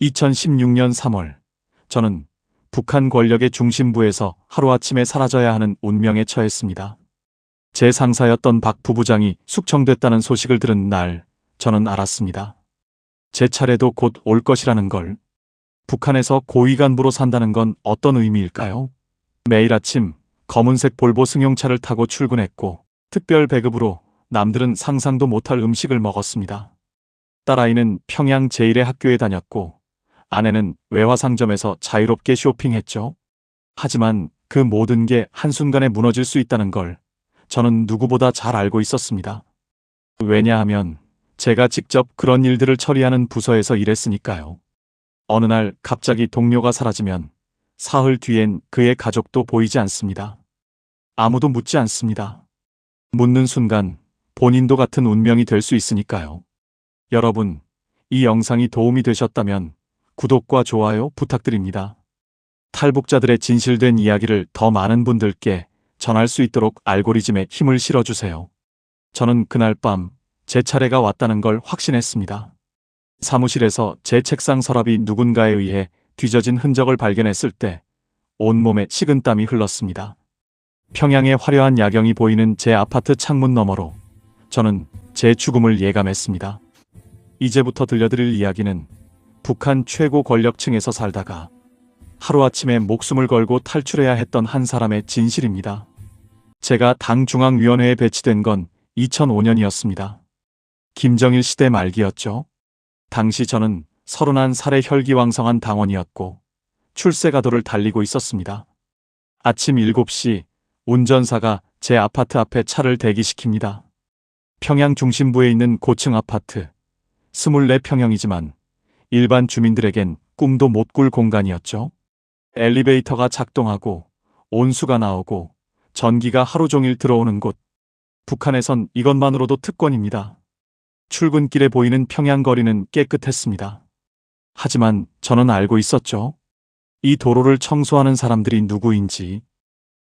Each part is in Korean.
2016년 3월, 저는 북한 권력의 중심부에서 하루아침에 사라져야 하는 운명에 처했습니다. 제 상사였던 박 부부장이 숙청됐다는 소식을 들은 날, 저는 알았습니다. 제 차례도 곧 올 것이라는 걸. 북한에서 고위 간부로 산다는 건 어떤 의미일까요? 매일 아침 검은색 볼보 승용차를 타고 출근했고, 특별 배급으로 남들은 상상도 못할 음식을 먹었습니다. 딸아이는 평양 제1의 학교에 다녔고, 아내는 외화상점에서 자유롭게 쇼핑했죠. 하지만 그 모든 게 한순간에 무너질 수 있다는 걸 저는 누구보다 잘 알고 있었습니다. 왜냐하면 제가 직접 그런 일들을 처리하는 부서에서 일했으니까요. 어느 날 갑자기 동료가 사라지면 사흘 뒤엔 그의 가족도 보이지 않습니다. 아무도 묻지 않습니다. 묻는 순간 본인도 같은 운명이 될 수 있으니까요. 여러분, 이 영상이 도움이 되셨다면 구독과 좋아요 부탁드립니다. 탈북자들의 진실된 이야기를 더 많은 분들께 전할 수 있도록 알고리즘에 힘을 실어주세요. 저는 그날 밤 제 차례가 왔다는 걸 확신했습니다. 사무실에서 제 책상 서랍이 누군가에 의해 뒤져진 흔적을 발견했을 때 온몸에 식은땀이 흘렀습니다. 평양의 화려한 야경이 보이는 제 아파트 창문 너머로 저는 제 죽음을 예감했습니다. 이제부터 들려드릴 이야기는 북한 최고 권력층에서 살다가 하루아침에 목숨을 걸고 탈출해야 했던 한 사람의 진실입니다. 제가 당 중앙위원회에 배치된 건 2005년이었습니다. 김정일 시대 말기였죠. 당시 저는 31살의 혈기왕성한 당원이었고 출세가도를 달리고 있었습니다. 아침 7시 운전사가 제 아파트 앞에 차를 대기시킵니다. 평양 중심부에 있는 고층 아파트, 24평형이지만 일반 주민들에겐 꿈도 못 꿀 공간이었죠. 엘리베이터가 작동하고 온수가 나오고 전기가 하루 종일 들어오는 곳. 북한에선 이것만으로도 특권입니다. 출근길에 보이는 평양 거리는 깨끗했습니다. 하지만 저는 알고 있었죠. 이 도로를 청소하는 사람들이 누구인지.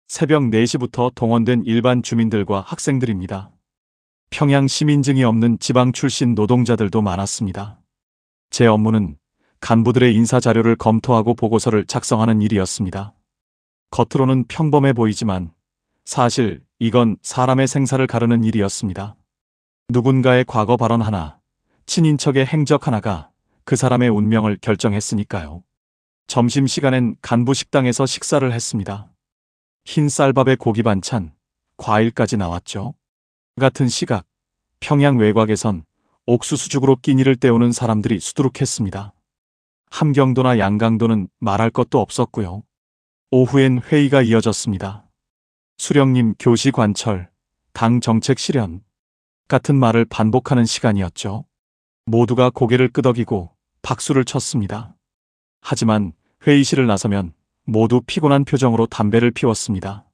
새벽 4시부터 동원된 일반 주민들과 학생들입니다. 평양 시민증이 없는 지방 출신 노동자들도 많았습니다. 제 업무는 간부들의 인사자료를 검토하고 보고서를 작성하는 일이었습니다. 겉으로는 평범해 보이지만 사실 이건 사람의 생사를 가르는 일이었습니다. 누군가의 과거 발언 하나, 친인척의 행적 하나가 그 사람의 운명을 결정했으니까요. 점심시간엔 간부 식당에서 식사를 했습니다. 흰 쌀밥에 고기 반찬, 과일까지 나왔죠. 같은 시각, 평양 외곽에선 옥수수죽으로 끼니를 때우는 사람들이 수두룩했습니다. 함경도나 양강도는 말할 것도 없었고요. 오후엔 회의가 이어졌습니다. 수령님 교시 관철, 당 정책 실현 같은 말을 반복하는 시간이었죠. 모두가 고개를 끄덕이고 박수를 쳤습니다. 하지만 회의실을 나서면 모두 피곤한 표정으로 담배를 피웠습니다.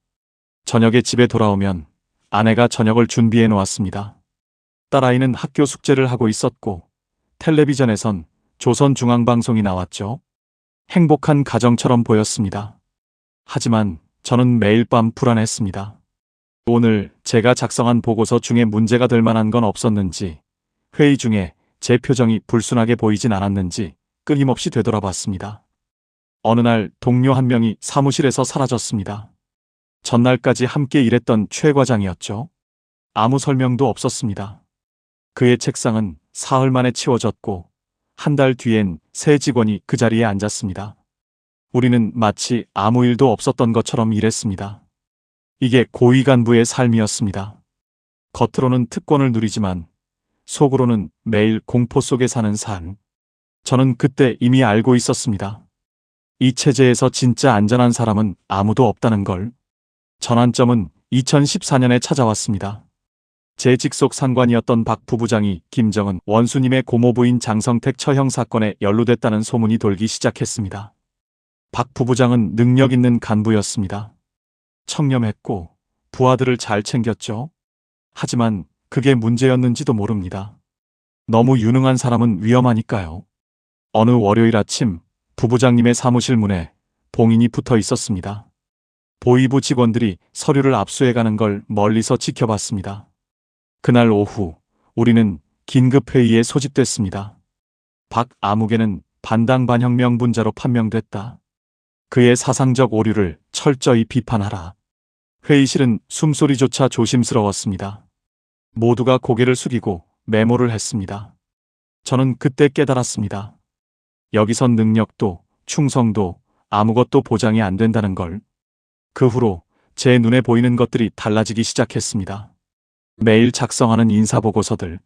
저녁에 집에 돌아오면 아내가 저녁을 준비해 놓았습니다. 딸아이는 학교 숙제를 하고 있었고 텔레비전에선 조선중앙방송이 나왔죠. 행복한 가정처럼 보였습니다. 하지만 저는 매일 밤 불안했습니다. 오늘 제가 작성한 보고서 중에 문제가 될 만한 건 없었는지, 회의 중에 제 표정이 불순하게 보이진 않았는지 끊임없이 되돌아봤습니다. 어느 날 동료 한 명이 사무실에서 사라졌습니다. 전날까지 함께 일했던 최 과장이었죠. 아무 설명도 없었습니다. 그의 책상은 사흘 만에 치워졌고 한 달 뒤엔 새 직원이 그 자리에 앉았습니다. 우리는 마치 아무 일도 없었던 것처럼 일했습니다. 이게 고위 간부의 삶이었습니다. 겉으로는 특권을 누리지만 속으로는 매일 공포 속에 사는 삶. 저는 그때 이미 알고 있었습니다. 이 체제에서 진짜 안전한 사람은 아무도 없다는 걸. 전환점은 2014년에 찾아왔습니다. 제 직속 상관이었던 박 부부장이 김정은 원수님의 고모부인 장성택 처형 사건에 연루됐다는 소문이 돌기 시작했습니다. 박 부부장은 능력 있는 간부였습니다. 청렴했고 부하들을 잘 챙겼죠. 하지만 그게 문제였는지도 모릅니다. 너무 유능한 사람은 위험하니까요. 어느 월요일 아침 부부장님의 사무실 문에 봉인이 붙어 있었습니다. 보위부 직원들이 서류를 압수해가는 걸 멀리서 지켜봤습니다. 그날 오후 우리는 긴급회의에 소집됐습니다. 박 아무개는 반당반형 명분자로 판명됐다. 그의 사상적 오류를 철저히 비판하라. 회의실은 숨소리조차 조심스러웠습니다. 모두가 고개를 숙이고 메모를 했습니다. 저는 그때 깨달았습니다. 여기선 능력도 충성도 아무것도 보장이 안 된다는 걸. 그 후로 제 눈에 보이는 것들이 달라지기 시작했습니다. 매일 작성하는 인사보고서들.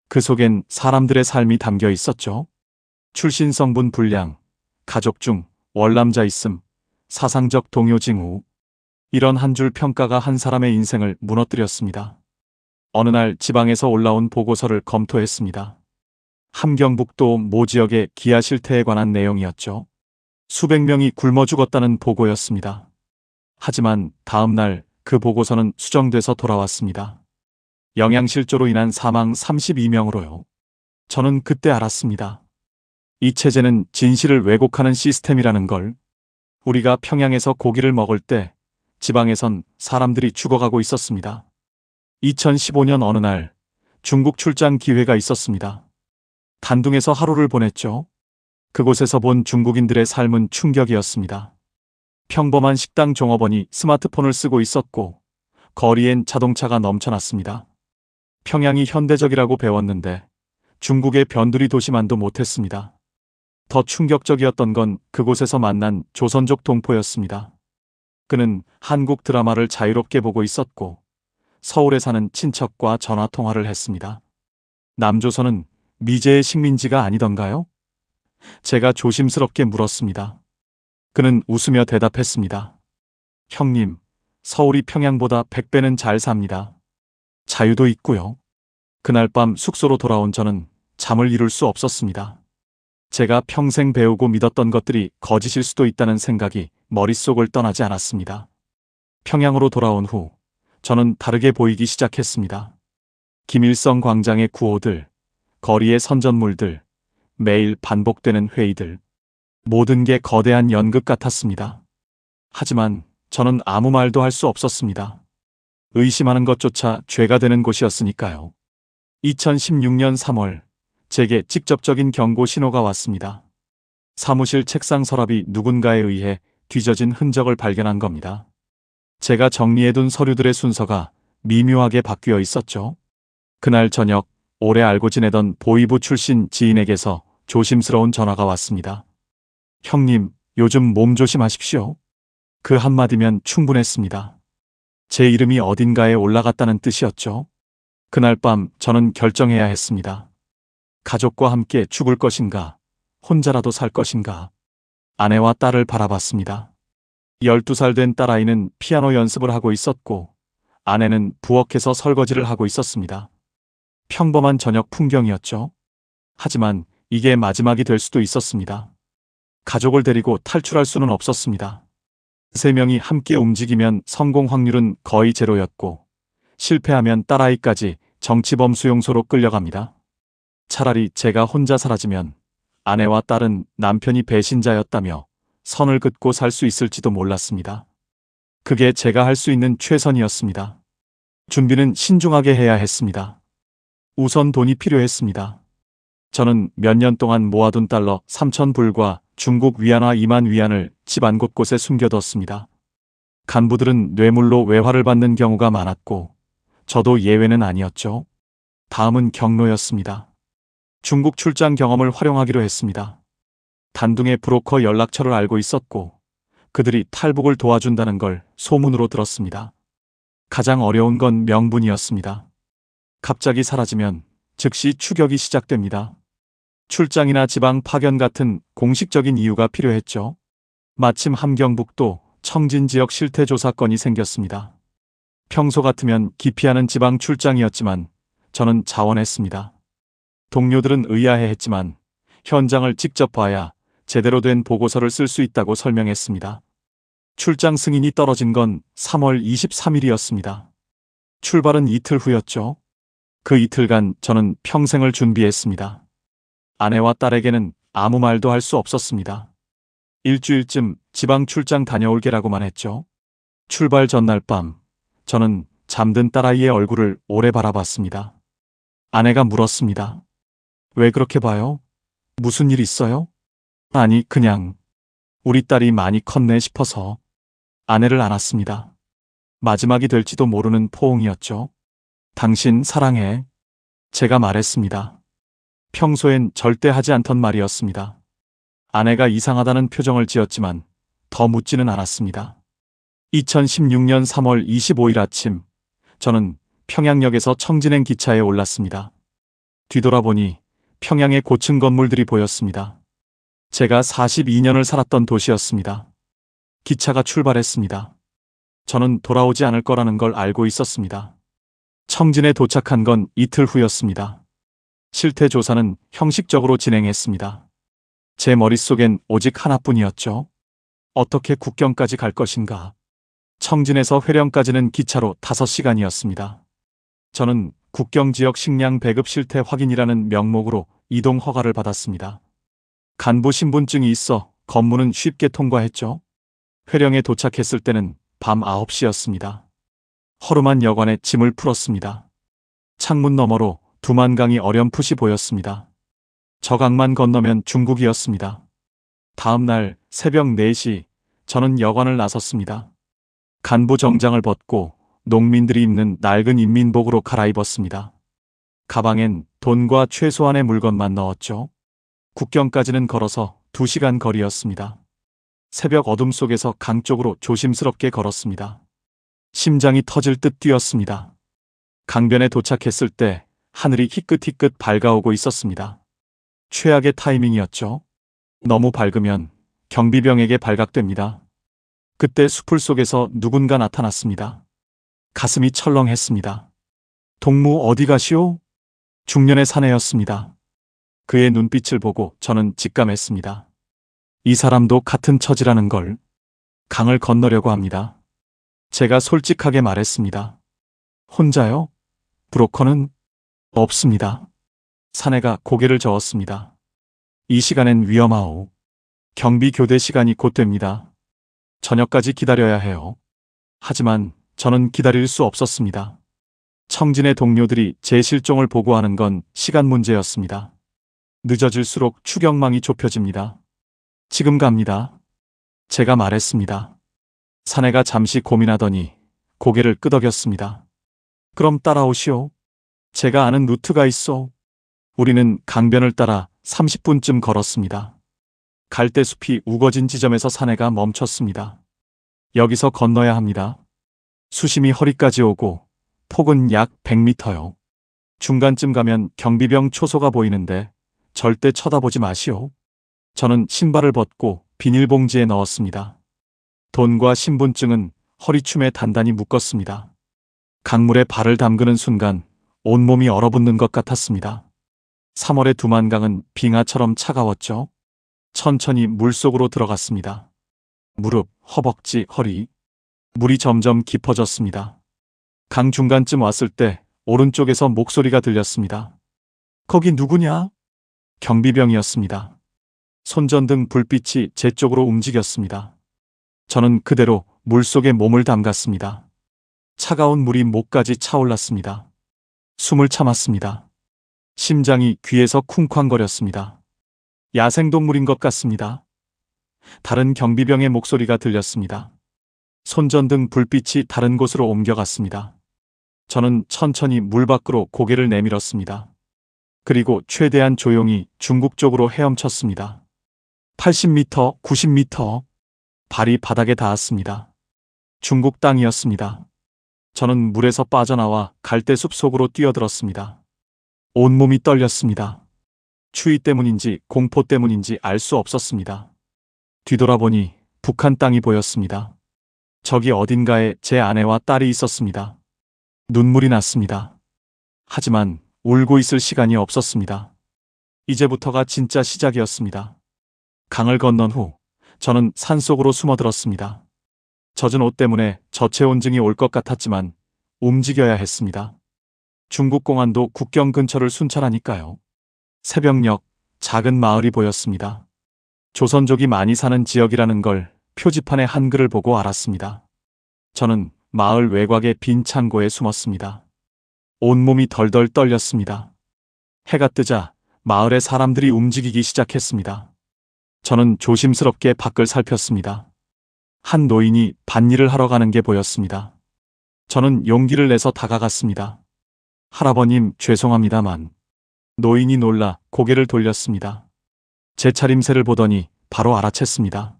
그 속엔 사람들의 삶이 담겨 있었죠. 출신 성분 불량, 가족 중 월남자 있음, 사상적 동요 징후. 이런 한 줄 평가가 한 사람의 인생을 무너뜨렸습니다. 어느 날 지방에서 올라온 보고서를 검토했습니다. 함경북도 모 지역의 기아 실태에 관한 내용이었죠. 수백 명이 굶어 죽었다는 보고였습니다. 하지만 다음 날 그 보고서는 수정돼서 돌아왔습니다. 영양실조로 인한 사망 32명으로요. 저는 그때 알았습니다. 이 체제는 진실을 왜곡하는 시스템이라는 걸. 우리가 평양에서 고기를 먹을 때 지방에선 사람들이 죽어가고 있었습니다. 2015년 어느 날 중국 출장 기회가 있었습니다. 단둥에서 하루를 보냈죠. 그곳에서 본 중국인들의 삶은 충격이었습니다. 평범한 식당 종업원이 스마트폰을 쓰고 있었고 거리엔 자동차가 넘쳐났습니다. 평양이 현대적이라고 배웠는데 중국의 변두리 도시만도 못했습니다. 더 충격적이었던 건 그곳에서 만난 조선족 동포였습니다. 그는 한국 드라마를 자유롭게 보고 있었고 서울에 사는 친척과 전화통화를 했습니다. 남조선은 미제의 식민지가 아니던가요? 제가 조심스럽게 물었습니다. 그는 웃으며 대답했습니다. 형님, 서울이 평양보다 100배는 잘 삽니다. 자유도 있고요. 그날 밤 숙소로 돌아온 저는 잠을 이룰 수 없었습니다. 제가 평생 배우고 믿었던 것들이 거짓일 수도 있다는 생각이 머릿속을 떠나지 않았습니다. 평양으로 돌아온 후 저는 다르게 보이기 시작했습니다. 김일성 광장의 구호들, 거리의 선전물들, 매일 반복되는 회의들. 모든 게 거대한 연극 같았습니다. 하지만 저는 아무 말도 할 수 없었습니다. 의심하는 것조차 죄가 되는 곳이었으니까요. 2016년 3월, 제게 직접적인 경고 신호가 왔습니다. 사무실 책상 서랍이 누군가에 의해 뒤져진 흔적을 발견한 겁니다. 제가 정리해둔 서류들의 순서가 미묘하게 바뀌어 있었죠. 그날 저녁, 오래 알고 지내던 보이부 출신 지인에게서 조심스러운 전화가 왔습니다. 형님, 요즘 몸 조심하십시오. 그 한마디면 충분했습니다. 제 이름이 어딘가에 올라갔다는 뜻이었죠. 그날 밤 저는 결정해야 했습니다. 가족과 함께 죽을 것인가, 혼자라도 살 것인가. 아내와 딸을 바라봤습니다. 12살 된 딸아이는 피아노 연습을 하고 있었고 아내는 부엌에서 설거지를 하고 있었습니다. 평범한 저녁 풍경이었죠. 하지만 이게 마지막이 될 수도 있었습니다. 가족을 데리고 탈출할 수는 없었습니다. 3명이 함께 움직이면 성공 확률은 거의 제로였고 실패하면 딸아이까지 정치범 수용소로 끌려갑니다. 차라리 제가 혼자 사라지면 아내와 딸은 남편이 배신자였다며 선을 긋고 살 수 있을지도 몰랐습니다. 그게 제가 할 수 있는 최선이었습니다. 준비는 신중하게 해야 했습니다. 우선 돈이 필요했습니다. 저는 몇 년 동안 모아둔 달러 3,000불과 중국 위안화 2만 위안을 집안 곳곳에 숨겨뒀습니다. 간부들은 뇌물로 외화를 받는 경우가 많았고 저도 예외는 아니었죠. 다음은 경로였습니다. 중국 출장 경험을 활용하기로 했습니다. 단둥의 브로커 연락처를 알고 있었고 그들이 탈북을 도와준다는 걸 소문으로 들었습니다. 가장 어려운 건 명분이었습니다. 갑자기 사라지면 즉시 추격이 시작됩니다. 출장이나 지방 파견 같은 공식적인 이유가 필요했죠. 마침 함경북도 청진 지역 실태 조사건이 생겼습니다. 평소 같으면 기피하는 지방 출장이었지만 저는 자원했습니다. 동료들은 의아해했지만 현장을 직접 봐야 제대로 된 보고서를 쓸 수 있다고 설명했습니다. 출장 승인이 떨어진 건 3월 23일이었습니다. 출발은 이틀 후였죠. 그 이틀간 저는 평생을 준비했습니다. 아내와 딸에게는 아무 말도 할 수 없었습니다. 일주일쯤 지방 출장 다녀올게라고만 했죠. 출발 전날 밤, 저는 잠든 딸아이의 얼굴을 오래 바라봤습니다. 아내가 물었습니다. 왜 그렇게 봐요? 무슨 일 있어요? 아니, 그냥 우리 딸이 많이 컸네 싶어서 아내를 안았습니다. 마지막이 될지도 모르는 포옹이었죠. 당신 사랑해. 제가 말했습니다. 평소엔 절대 하지 않던 말이었습니다. 아내가 이상하다는 표정을 지었지만 더 묻지는 않았습니다. 2016년 3월 25일 아침, 저는 평양역에서 청진행 기차에 올랐습니다. 뒤돌아보니 평양의 고층 건물들이 보였습니다. 제가 42년을 살았던 도시였습니다. 기차가 출발했습니다. 저는 돌아오지 않을 거라는 걸 알고 있었습니다. 청진에 도착한 건 이틀 후였습니다. 실태 조사는 형식적으로 진행했습니다. 제 머릿속엔 오직 하나뿐이었죠. 어떻게 국경까지 갈 것인가. 청진에서 회령까지는 기차로 5시간이었습니다. 저는 국경지역 식량 배급 실태 확인이라는 명목으로 이동 허가를 받았습니다. 간부 신분증이 있어 검문은 쉽게 통과했죠. 회령에 도착했을 때는 밤 9시였습니다. 허름한 여관에 짐을 풀었습니다. 창문 너머로 두만강이 어렴풋이 보였습니다. 저 강만 건너면 중국이었습니다. 다음 날 새벽 4시, 저는 여관을 나섰습니다. 간부 정장을 벗고 농민들이 입는 낡은 인민복으로 갈아입었습니다. 가방엔 돈과 최소한의 물건만 넣었죠. 국경까지는 걸어서 2시간 거리였습니다. 새벽 어둠 속에서 강 쪽으로 조심스럽게 걸었습니다. 심장이 터질 듯 뛰었습니다. 강변에 도착했을 때 하늘이 희끗희끗 밝아오고 있었습니다. 최악의 타이밍이었죠. 너무 밝으면 경비병에게 발각됩니다. 그때 숲을 속에서 누군가 나타났습니다. 가슴이 철렁했습니다. 동무 어디 가시오? 중년의 사내였습니다. 그의 눈빛을 보고 저는 직감했습니다. 이 사람도 같은 처지라는 걸. 강을 건너려고 합니다. 제가 솔직하게 말했습니다. 혼자요? 브로커는? 없습니다. 사내가 고개를 저었습니다. 이 시간엔 위험하오. 경비 교대 시간이 곧 됩니다. 저녁까지 기다려야 해요. 하지만 저는 기다릴 수 없었습니다. 청진의 동료들이 제 실종을 보고하는 건 시간 문제였습니다. 늦어질수록 추격망이 좁혀집니다. 지금 갑니다. 제가 말했습니다. 사내가 잠시 고민하더니 고개를 끄덕였습니다. 그럼 따라오시오. 제가 아는 루트가 있어. 우리는 강변을 따라 30분쯤 걸었습니다. 갈대숲이 우거진 지점에서 사내가 멈췄습니다. 여기서 건너야 합니다. 수심이 허리까지 오고 폭은 약 100m요. 중간쯤 가면 경비병 초소가 보이는데 절대 쳐다보지 마시오. 저는 신발을 벗고 비닐봉지에 넣었습니다. 돈과 신분증은 허리춤에 단단히 묶었습니다. 강물에 발을 담그는 순간 온몸이 얼어붙는 것 같았습니다. 3월의 두만강은 빙하처럼 차가웠죠. 천천히 물속으로 들어갔습니다. 무릎, 허벅지, 허리. 물이 점점 깊어졌습니다. 강 중간쯤 왔을 때 오른쪽에서 목소리가 들렸습니다. 거기 누구냐? 경비병이었습니다. 손전등 불빛이 제 쪽으로 움직였습니다. 저는 그대로 물속에 몸을 담갔습니다. 차가운 물이 목까지 차올랐습니다. 숨을 참았습니다. 심장이 귀에서 쿵쾅거렸습니다. 야생동물인 것 같습니다. 다른 경비병의 목소리가 들렸습니다. 손전등 불빛이 다른 곳으로 옮겨갔습니다. 저는 천천히 물 밖으로 고개를 내밀었습니다. 그리고 최대한 조용히 중국 쪽으로 헤엄쳤습니다. 80m, 90m. 발이 바닥에 닿았습니다. 중국 땅이었습니다. 저는 물에서 빠져나와 갈대숲 속으로 뛰어들었습니다. 온몸이 떨렸습니다. 추위 때문인지 공포 때문인지 알 수 없었습니다. 뒤돌아보니 북한 땅이 보였습니다. 저기 어딘가에 제 아내와 딸이 있었습니다. 눈물이 났습니다. 하지만 울고 있을 시간이 없었습니다. 이제부터가 진짜 시작이었습니다. 강을 건넌 후 저는 산속으로 숨어들었습니다. 젖은 옷 때문에 저체온증이 올 것 같았지만 움직여야 했습니다. 중국 공안도 국경 근처를 순찰하니까요. 새벽녘 작은 마을이 보였습니다. 조선족이 많이 사는 지역이라는 걸 표지판의 한글을 보고 알았습니다. 저는 마을 외곽의 빈 창고에 숨었습니다. 온몸이 덜덜 떨렸습니다. 해가 뜨자 마을의 사람들이 움직이기 시작했습니다. 저는 조심스럽게 밖을 살폈습니다. 한 노인이 밭일을 하러 가는 게 보였습니다. 저는 용기를 내서 다가갔습니다. 할아버님, 죄송합니다만. 노인이 놀라 고개를 돌렸습니다. 제 차림새를 보더니 바로 알아챘습니다.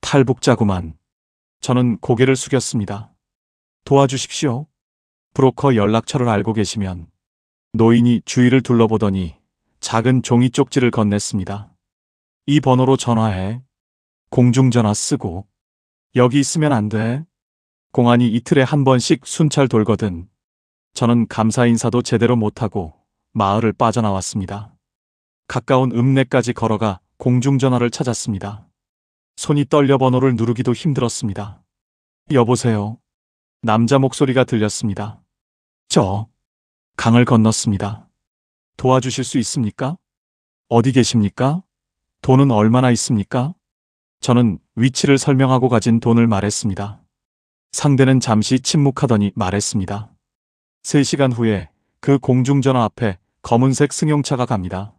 탈북자구만. 저는 고개를 숙였습니다. 도와주십시오. 브로커 연락처를 알고 계시면. 노인이 주위를 둘러보더니 작은 종이 쪽지를 건넸습니다. 이 번호로 전화해. 공중전화 쓰고. 여기 있으면 안 돼. 공안이 이틀에 한 번씩 순찰 돌거든. 저는 감사 인사도 제대로 못하고 마을을 빠져나왔습니다. 가까운 읍내까지 걸어가 공중전화를 찾았습니다. 손이 떨려 번호를 누르기도 힘들었습니다. 여보세요. 남자 목소리가 들렸습니다. 저 강을 건넜습니다. 도와주실 수 있습니까? 어디 계십니까? 돈은 얼마나 있습니까? 저는 위치를 설명하고 가진 돈을 말했습니다. 상대는 잠시 침묵하더니 말했습니다. 3시간 후에 그 공중전화 앞에 검은색 승용차가 갑니다.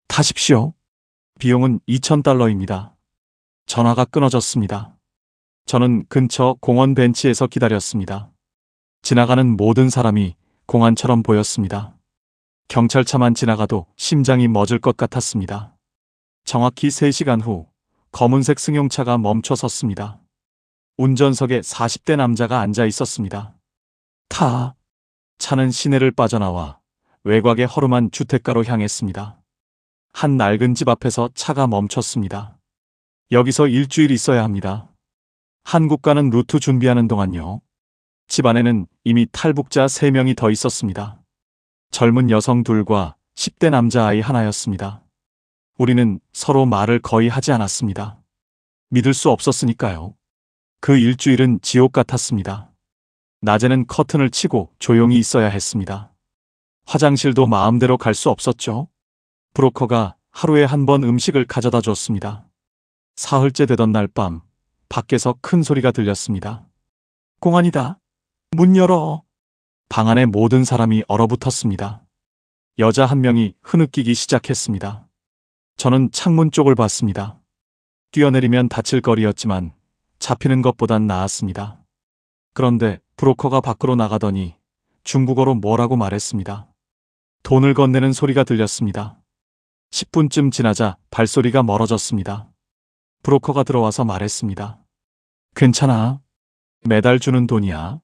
타십시오. 비용은 2,000달러입니다. 전화가 끊어졌습니다. 저는 근처 공원 벤치에서 기다렸습니다. 지나가는 모든 사람이 공안처럼 보였습니다. 경찰차만 지나가도 심장이 멎을 것 같았습니다. 정확히 3시간 후 검은색 승용차가 멈춰 섰습니다. 운전석에 40대 남자가 앉아 있었습니다. 차는 시내를 빠져나와 외곽의 허름한 주택가로 향했습니다. 한 낡은 집 앞에서 차가 멈췄습니다. 여기서 일주일 있어야 합니다. 한국 가는 루트 준비하는 동안요. 집 안에는 이미 탈북자 3명이 더 있었습니다. 젊은 여성 2과 10대 남자아이 하나였습니다. 우리는 서로 말을 거의 하지 않았습니다. 믿을 수 없었으니까요. 그 일주일은 지옥 같았습니다. 낮에는 커튼을 치고 조용히 있어야 했습니다. 화장실도 마음대로 갈 수 없었죠. 브로커가 하루에 한 번 음식을 가져다 줬습니다. 사흘째 되던 날 밤, 밖에서 큰 소리가 들렸습니다. 공안이다. 문 열어. 방 안에 모든 사람이 얼어붙었습니다. 여자 한 명이 흐느끼기 시작했습니다. 저는 창문 쪽을 봤습니다. 뛰어내리면 다칠 거리였지만 잡히는 것보단 나았습니다. 그런데 브로커가 밖으로 나가더니 중국어로 뭐라고 말했습니다. 돈을 건네는 소리가 들렸습니다. 10분쯤 지나자 발소리가 멀어졌습니다. 브로커가 들어와서 말했습니다. 괜찮아. 매달 주는 돈이야.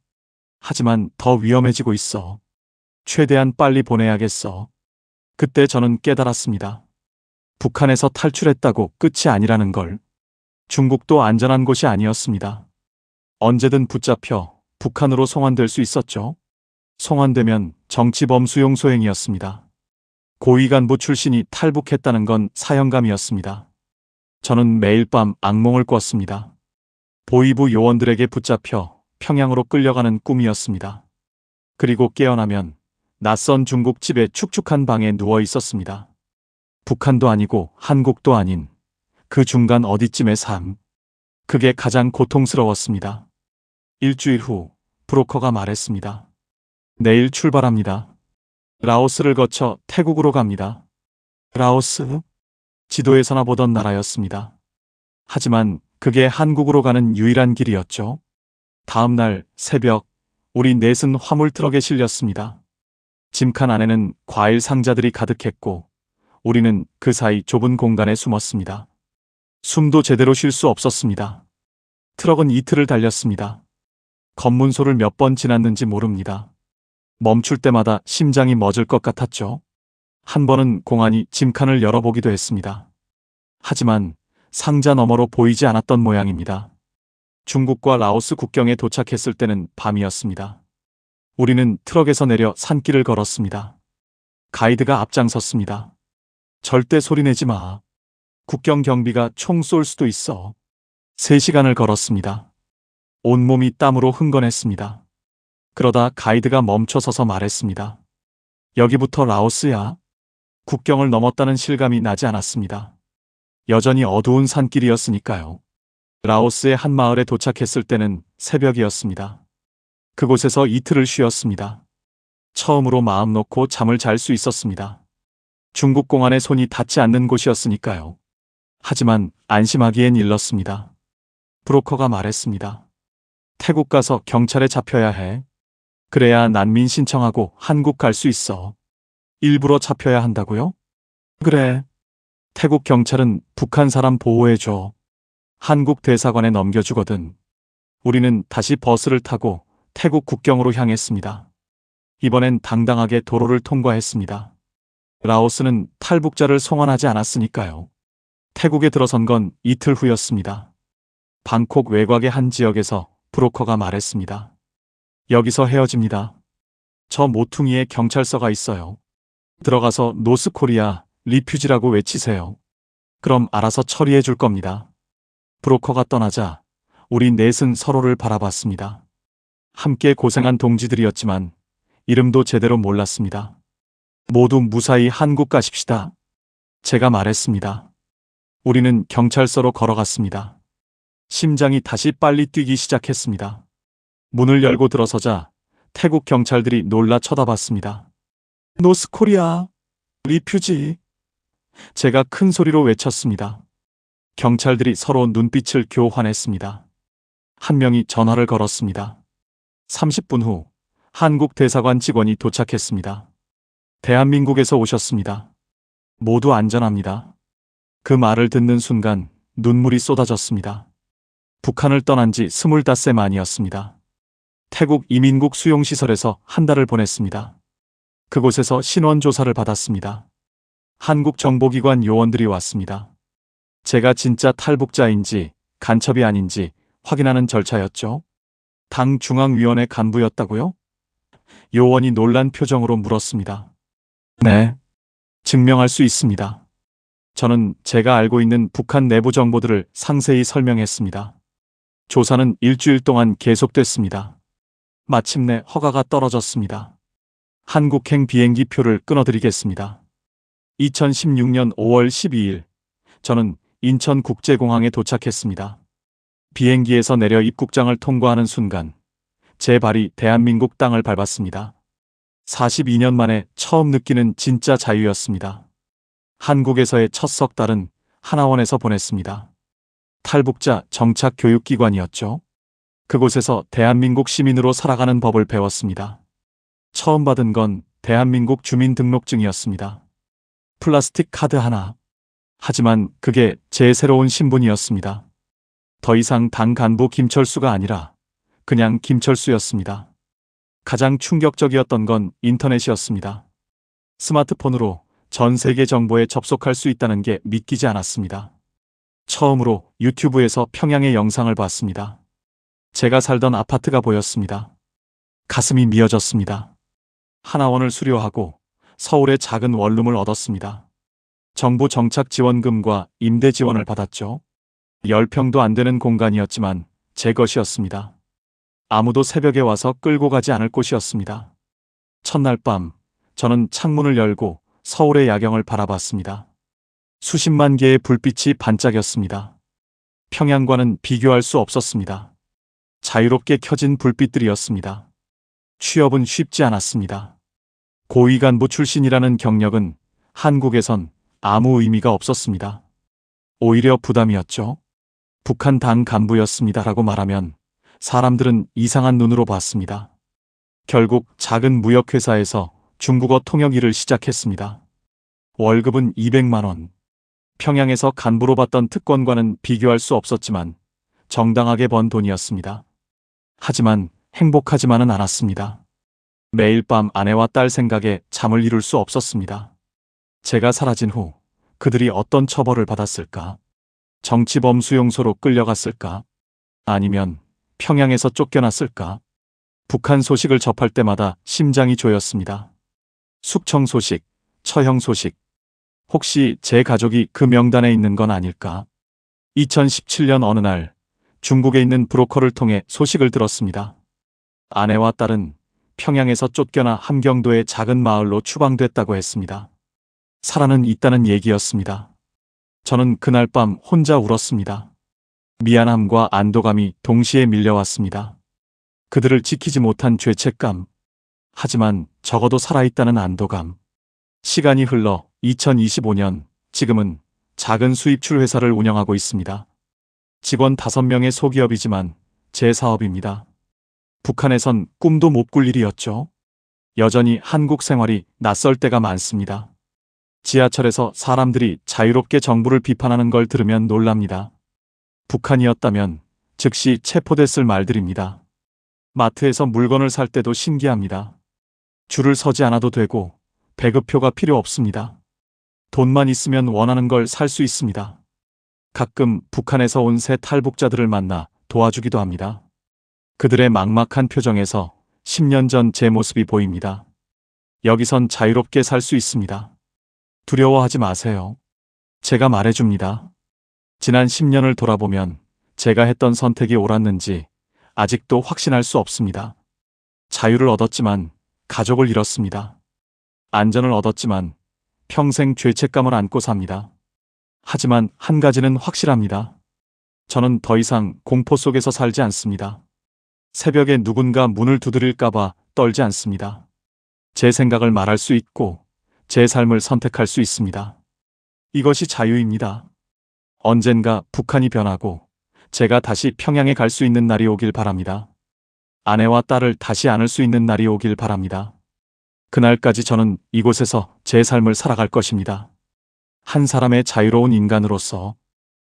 하지만 더 위험해지고 있어. 최대한 빨리 보내야겠어. 그때 저는 깨달았습니다. 북한에서 탈출했다고 끝이 아니라는 걸. 중국도 안전한 곳이 아니었습니다. 언제든 붙잡혀 북한으로 송환될 수 있었죠. 송환되면 정치범 수용 소행이었습니다. 고위 간부 출신이 탈북했다는 건 사형감이었습니다. 저는 매일 밤 악몽을 꿨습니다. 보위부 요원들에게 붙잡혀 평양으로 끌려가는 꿈이었습니다. 그리고 깨어나면 낯선 중국집의 축축한 방에 누워 있었습니다. 북한도 아니고 한국도 아닌 그 중간 어디쯤의 삶. 그게 가장 고통스러웠습니다. 일주일 후 브로커가 말했습니다. 내일 출발합니다. 라오스를 거쳐 태국으로 갑니다. 라오스? 지도에서나 보던 나라였습니다. 하지만 그게 한국으로 가는 유일한 길이었죠. 다음 날 새벽, 우리 넷은 화물 트럭에 실렸습니다. 짐칸 안에는 과일 상자들이 가득했고 우리는 그 사이 좁은 공간에 숨었습니다. 숨도 제대로 쉴 수 없었습니다. 트럭은 이틀을 달렸습니다. 검문소를 몇 번 지났는지 모릅니다. 멈출 때마다 심장이 멎을 것 같았죠. 한 번은 공안이 짐칸을 열어보기도 했습니다. 하지만 상자 너머로 보이지 않았던 모양입니다. 중국과 라오스 국경에 도착했을 때는 밤이었습니다. 우리는 트럭에서 내려 산길을 걸었습니다. 가이드가 앞장섰습니다. 절대 소리내지 마. 국경 경비가 총 쏠 수도 있어. 3시간을 걸었습니다. 온몸이 땀으로 흥건했습니다. 그러다 가이드가 멈춰서서 말했습니다. 여기부터 라오스야. 국경을 넘었다는 실감이 나지 않았습니다. 여전히 어두운 산길이었으니까요. 라오스의 한 마을에 도착했을 때는 새벽이었습니다. 그곳에서 이틀을 쉬었습니다. 처음으로 마음 놓고 잠을 잘 수 있었습니다. 중국 공안에 손이 닿지 않는 곳이었으니까요. 하지만 안심하기엔 일렀습니다. 브로커가 말했습니다. 태국 가서 경찰에 잡혀야 해. 그래야 난민 신청하고 한국 갈 수 있어. 일부러 잡혀야 한다고요? 그래. 태국 경찰은 북한 사람 보호해줘. 한국 대사관에 넘겨주거든. 우리는 다시 버스를 타고 태국 국경으로 향했습니다. 이번엔 당당하게 도로를 통과했습니다. 라오스는 탈북자를 송환하지 않았으니까요. 태국에 들어선 건 이틀 후였습니다. 방콕 외곽의 한 지역에서 브로커가 말했습니다. 여기서 헤어집니다. 저 모퉁이에 경찰서가 있어요. 들어가서 노스코리아 리퓨지라고 외치세요. 그럼 알아서 처리해 줄 겁니다. 브로커가 떠나자 우리 넷은 서로를 바라봤습니다. 함께 고생한 동지들이었지만 이름도 제대로 몰랐습니다. 모두 무사히 한국 가십시다. 제가 말했습니다. 우리는 경찰서로 걸어갔습니다. 심장이 다시 빨리 뛰기 시작했습니다. 문을 열고 들어서자 태국 경찰들이 놀라 쳐다봤습니다. 노스코리아, 리퓨지. 제가 큰 소리로 외쳤습니다. 경찰들이 서로 눈빛을 교환했습니다. 한 명이 전화를 걸었습니다. 30분 후 한국 대사관 직원이 도착했습니다. 대한민국에서 오셨습니다. 모두 안전합니다. 그 말을 듣는 순간 눈물이 쏟아졌습니다. 북한을 떠난 지 25세 만이었습니다. 태국 이민국 수용시설에서 한 달을 보냈습니다. 그곳에서 신원 조사를 받았습니다. 한국 정보기관 요원들이 왔습니다. 제가 진짜 탈북자인지 간첩이 아닌지 확인하는 절차였죠. 당 중앙위원회 간부였다고요? 요원이 놀란 표정으로 물었습니다. 네, 증명할 수 있습니다. 저는 제가 알고 있는 북한 내부 정보들을 상세히 설명했습니다. 조사는 일주일 동안 계속됐습니다. 마침내 허가가 떨어졌습니다. 한국행 비행기 표를 끊어드리겠습니다. 2016년 5월 12일, 저는 인천국제공항에 도착했습니다. 비행기에서 내려 입국장을 통과하는 순간, 제 발이 대한민국 땅을 밟았습니다. 42년 만에 처음 느끼는 진짜 자유였습니다. 한국에서의 첫 석 달은 하나원에서 보냈습니다. 탈북자 정착 교육기관이었죠. 그곳에서 대한민국 시민으로 살아가는 법을 배웠습니다. 처음 받은 건 대한민국 주민등록증이었습니다. 플라스틱 카드 하나. 하지만 그게 제 새로운 신분이었습니다. 더 이상 당 간부 김철수가 아니라 그냥 김철수였습니다. 가장 충격적이었던 건 인터넷이었습니다. 스마트폰으로 전 세계 정보에 접속할 수 있다는 게 믿기지 않았습니다. 처음으로 유튜브에서 평양의 영상을 봤습니다. 제가 살던 아파트가 보였습니다. 가슴이 미어졌습니다. 하나원을 수료하고 서울의 작은 원룸을 얻었습니다. 정부 정착 지원금과 임대 지원을 받았죠. 10평도 안 되는 공간이었지만 제 것이었습니다. 아무도 새벽에 와서 끌고 가지 않을 곳이었습니다. 첫날 밤, 저는 창문을 열고 서울의 야경을 바라봤습니다. 수십만 개의 불빛이 반짝였습니다. 평양과는 비교할 수 없었습니다. 자유롭게 켜진 불빛들이었습니다. 취업은 쉽지 않았습니다. 고위 간부 출신이라는 경력은 한국에선 아무 의미가 없었습니다. 오히려 부담이었죠. 북한 당 간부였습니다라고 말하면 사람들은 이상한 눈으로 봤습니다. 결국 작은 무역회사에서 중국어 통역 일을 시작했습니다. 월급은 200만 원. 평양에서 간부로 받던 특권과는 비교할 수 없었지만 정당하게 번 돈이었습니다. 하지만 행복하지만은 않았습니다. 매일 밤 아내와 딸 생각에 잠을 이룰 수 없었습니다. 제가 사라진 후 그들이 어떤 처벌을 받았을까? 정치범 수용소로 끌려갔을까? 아니면 평양에서 쫓겨났을까? 북한 소식을 접할 때마다 심장이 조였습니다. 숙청 소식, 처형 소식. 혹시 제 가족이 그 명단에 있는 건 아닐까? 2017년 어느 날 중국에 있는 브로커를 통해 소식을 들었습니다. 아내와 딸은 평양에서 쫓겨나 함경도의 작은 마을로 추방됐다고 했습니다. 살아는 있다는 얘기였습니다. 저는 그날 밤 혼자 울었습니다. 미안함과 안도감이 동시에 밀려왔습니다. 그들을 지키지 못한 죄책감. 하지만 적어도 살아있다는 안도감. 시간이 흘러 2025년, 지금은 작은 수입출 회사를 운영하고 있습니다. 직원 5명의 소기업이지만 제 사업입니다. 북한에선 꿈도 못 꿀 일이었죠. 여전히 한국 생활이 낯설 때가 많습니다. 지하철에서 사람들이 자유롭게 정부를 비판하는 걸 들으면 놀랍니다. 북한이었다면 즉시 체포됐을 말들입니다. 마트에서 물건을 살 때도 신기합니다. 줄을 서지 않아도 되고 배급표가 필요 없습니다. 돈만 있으면 원하는 걸 살 수 있습니다. 가끔 북한에서 온 새 탈북자들을 만나 도와주기도 합니다. 그들의 막막한 표정에서 10년 전 제 모습이 보입니다. 여기선 자유롭게 살 수 있습니다. 두려워하지 마세요. 제가 말해줍니다. 지난 10년을 돌아보면 제가 했던 선택이 옳았는지 아직도 확신할 수 없습니다. 자유를 얻었지만 가족을 잃었습니다. 안전을 얻었지만 평생 죄책감을 안고 삽니다. 하지만 한 가지는 확실합니다. 저는 더 이상 공포 속에서 살지 않습니다. 새벽에 누군가 문을 두드릴까봐 떨지 않습니다. 제 생각을 말할 수 있고 제 삶을 선택할 수 있습니다. 이것이 자유입니다. 언젠가 북한이 변하고 제가 다시 평양에 갈 수 있는 날이 오길 바랍니다. 아내와 딸을 다시 안을 수 있는 날이 오길 바랍니다. 그날까지 저는 이곳에서 제 삶을 살아갈 것입니다. 한 사람의 자유로운 인간으로서